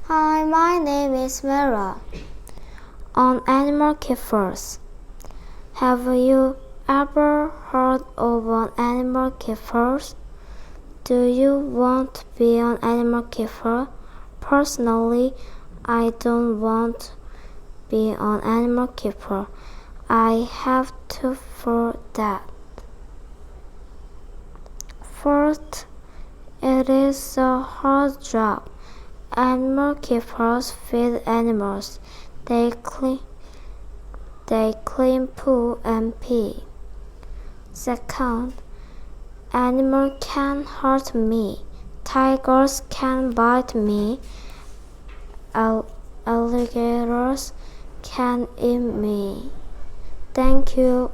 Hi, my name is Mera. On Animal Keepers. Have you ever heard of an animal keeper? Do you want to be an animal keeper? Personally, I don't want to be an animal keeper. I have to for that. First, it is a hard job. Animal keepers feed animals. They clean poo and pee. Second, animals can hurt me. Tigers can bite me. Alligators can eat me. Thank you.